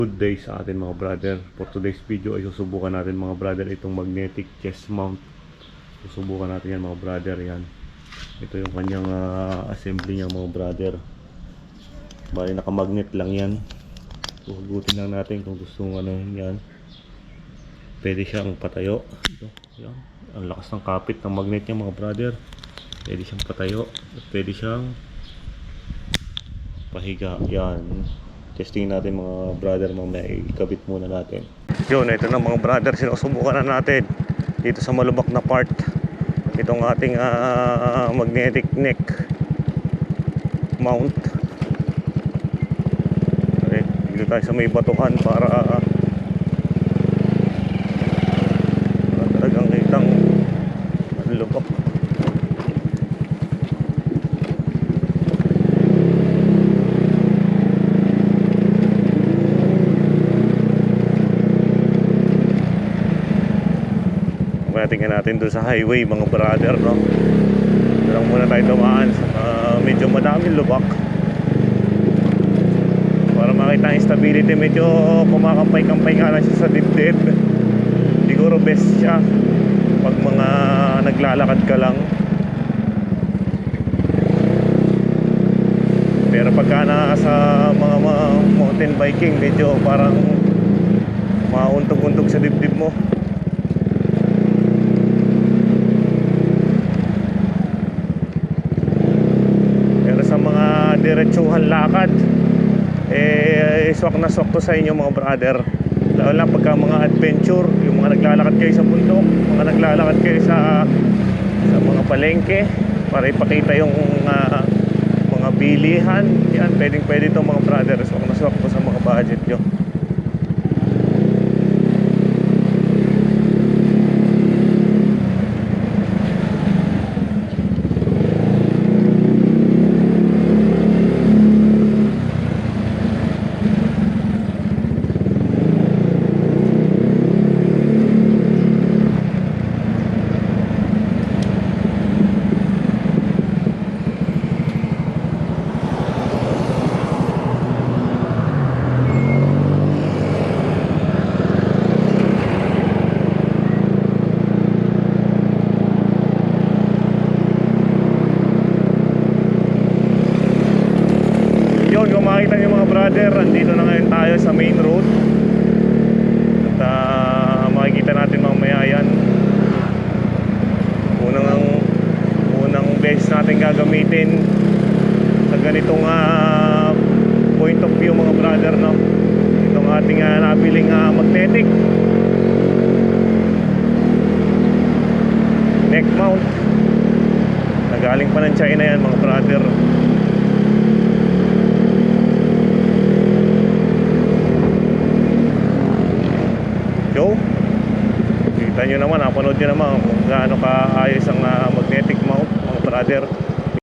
Good day sa atin mga brother. For today's video ay susubukan natin mga brother itong magnetic chest mount. Susubukan natin yan mga brother. Yan. Ito yung kanyang assembly niya mga brother. Bali nakamagnet lang yan. Hugutin lang natin kung gusto mo ano yan. Pwede siyang patayo. Ito, yan. Ang lakas ng kapit ng magnet niya mga brother. Pwede siyang patayo. At pwede siyang pahiga. Yan. Testing natin mga brother, mamaya ikabit muna natin. Yun, ito na mga brother, sinusubukan na natin dito sa malubak na part itong ating magnetic neck mount. Okay, dito tayo sa may batuhan para talagang kitang lubak. Tingnan natin doon sa highway mga brother, no? Doon muna tayo dumaan sa medyo madaming lubak para makita ang stability. Medyo kumakampay-kampay nga lang siya sa dibdib. Siguro best siya pag mga naglalakad ka lang, pero pagka nasa mga mountain biking medyo parang mauntog-untog sa dibdib mo. Diretsuhan lakad swak na swak to sa inyo mga brother, lalo na pagka mga adventure, yung mga naglalakad kayo sa bundok, mga naglalakad kayo sa mga palengke para ipakita yung mga bilihan. Yan, pwede to mga brother, swak na swak to sa mga budget nyo. Kung makikita nyo mga brother, andito na ngayon tayo sa main road. At makikita natin mamaya yan. Unang beses natin gagamitin sa ganitong point of view mga brother, no? Itong ating nabiling magnetic neck mount. Nagaling pa ng China yan mga brother. Kita nyo naman, napanood nyo naman kung gaano kaayos ang magnetic mount mga brother.